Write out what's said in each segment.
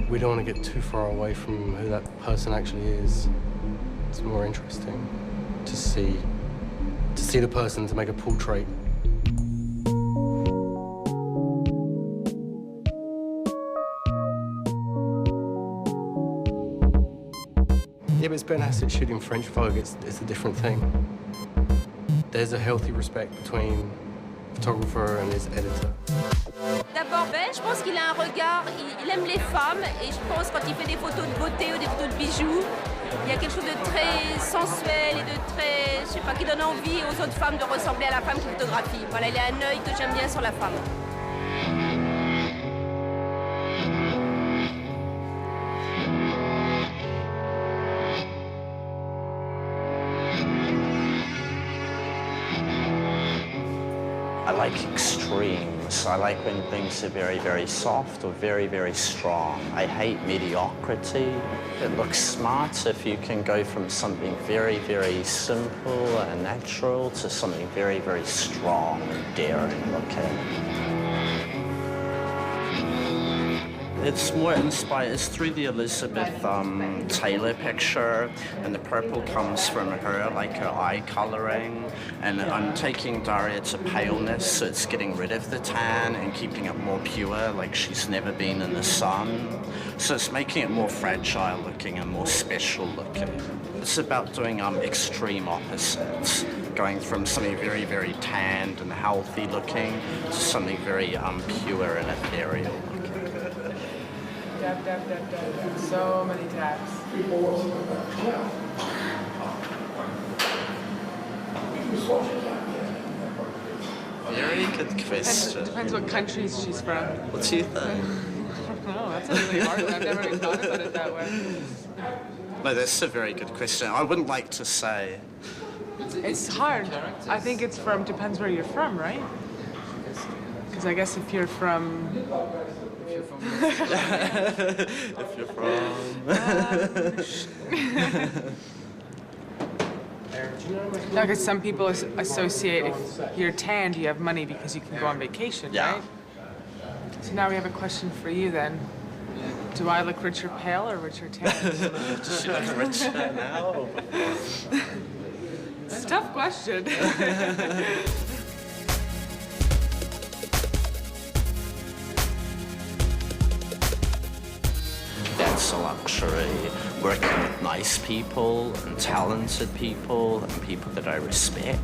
We don't want to get too far away from who that person actually is. It's more interesting to see the person, to make a portrait. Yeah, but it's Ben Hasset shooting French Vogue. It's a different thing. There's a healthy respect between the photographer and his editor. D'abord, Ben, je pense qu'il a un regard, il aime les femmes, et je pense quand il fait des photos de beauté ou des photos de bijoux, il y a quelque chose de très sensuel et de très, je sais pas, qui donne envie aux autres femmes de ressembler à la femme qu'il photographie. Voilà, il a un œil que j'aime bien sur la femme. I like extremes. I like when things are very, very soft or very, very strong. I hate mediocrity. It looks smart if you can go from something very, very simple and natural to something very, very strong and daring looking. It's more inspired. It's through the Elizabeth Taylor picture, and the purple comes from her, like her eye coloring. And I'm taking Daria to paleness, so it's getting rid of the tan and keeping it more pure, like she's never been in the sun. So it's making it more fragile looking and more special looking. It's about doing extreme opposites, going from something very, very tanned and healthy looking to something very pure and ethereal looking. Dab, dab, dab, dab. So many tabs. Very good question. Depends what countries she's from. What do you think? I don't know, that's a really hard one. I've never even thought about it that way. No, that's a very good question. I wouldn't like to say. It's hard. I think it's from, depends where you're from, right? Because I guess if you're from... If you're from... No, because some people associate if you're tanned, you have money because you can go on vacation, right? So now we have a question for you then. Do I look richer pale or richer tan? Does she look richer now or before? It's a tough question. That's a luxury. Working with nice people and talented people and people that I respect.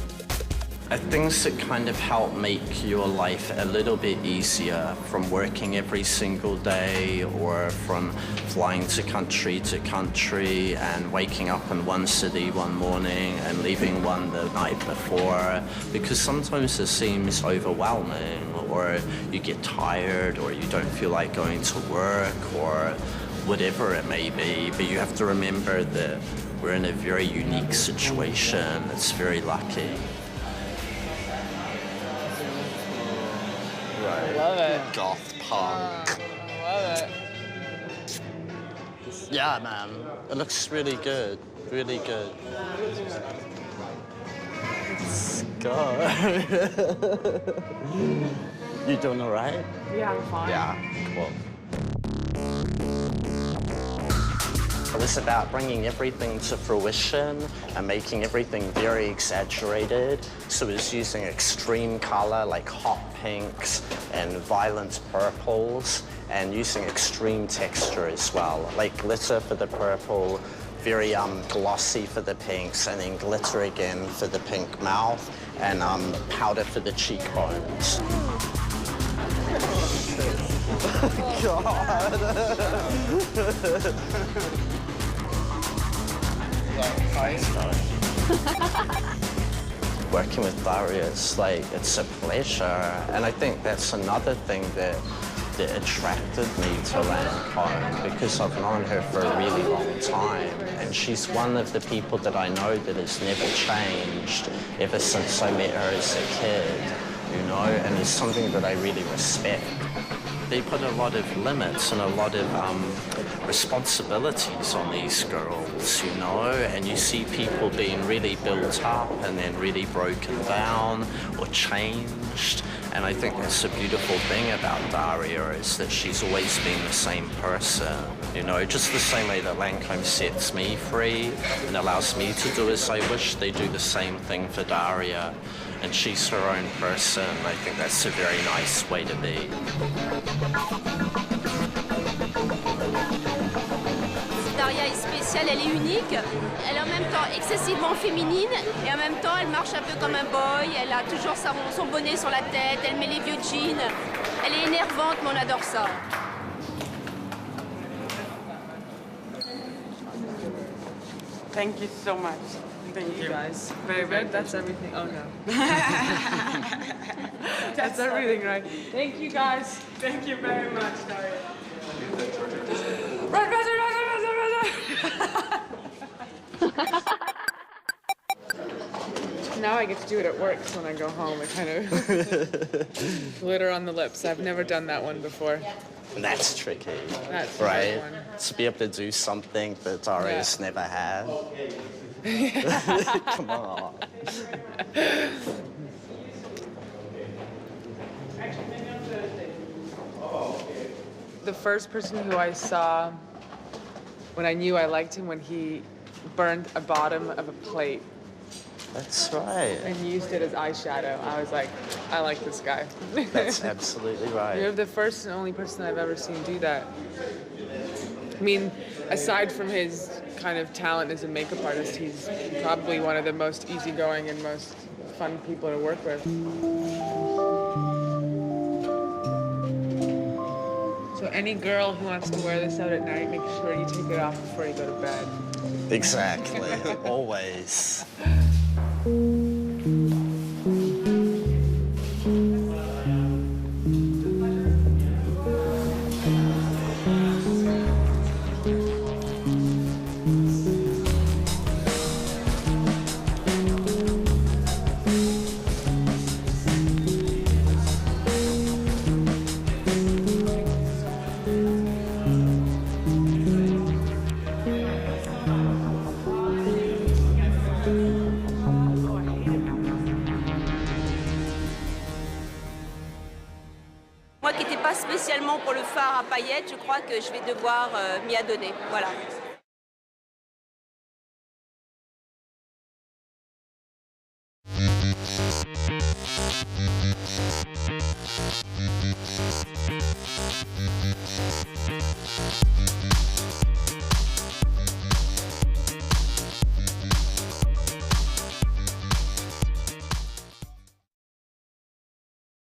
Things that kind of help make your life a little bit easier, from working every single day or from flying to country and waking up in one city one morning and leaving one the night before, because sometimes it seems overwhelming, or you get tired, or you don't feel like going to work, or whatever it may be. But you have to remember that we're in a very unique situation. It's very lucky. Right. Love it. Goth punk. Love it. Yeah, man. It looks really good. Really good. Scott. You doing all right? Yeah, I'm fine. Yeah, cool. It was about bringing everything to fruition and making everything very exaggerated. So it was using extreme color, like hot pinks and violent purples, and using extreme texture as well, like glitter for the purple, very glossy for the pinks, and then glitter again for the pink mouth, and powder for the cheekbones. God. Working with Daria is like, it's a pleasure. And I think that's another thing that attracted me to Lancôme, because I've known her for a really long time. And she's one of the people that I know that has never changed ever since I met her as a kid, you know, and it's something that I really respect. they put a lot of limits and a lot of responsibilities on these girls, you know, and you see people being really built up and then really broken down or changed. And I think that's a beautiful thing about Daria, is that she's always been the same person, you know, just the same way that Lancôme sets me free and allows me to do as I wish. They do the same thing for Daria, and she's her own person. I think that's a very nice way to be. Daria est spéciale, elle est unique, elle est en même temps excessivement féminine et en même temps elle marche un peu comme un boy, elle a toujours son bonnet sur la tête, elle met les vieux jeans, elle est énervante mais on adore ça. Thank you so much. Thank you guys. Very good. That's everything. Oh no. That's everything, right? Thank you guys. Thank you very much, Daria. Run. Now I get to do it at work, so when I go home, I kind of glitter on the lips. I've never done that one before. That's tricky, That's right? one. To be able to do something that Daria's never had. Come on. The first person who I saw when I knew I liked him, when he burned a bottom of a plate That's right. and used it as eyeshadow, I was like, I like this guy. That's absolutely right. You're the first and only person I've ever seen do that. I mean, aside from his kind of talent as a makeup artist, he's probably one of the most easygoing and most fun people to work with. So any girl who wants to wear this out at night, make sure you take it off before you go to bed. Exactly. Always. Moi qui n'étais pas spécialement pour le fard à paillettes, je crois que je vais devoir m'y adonner. Voilà.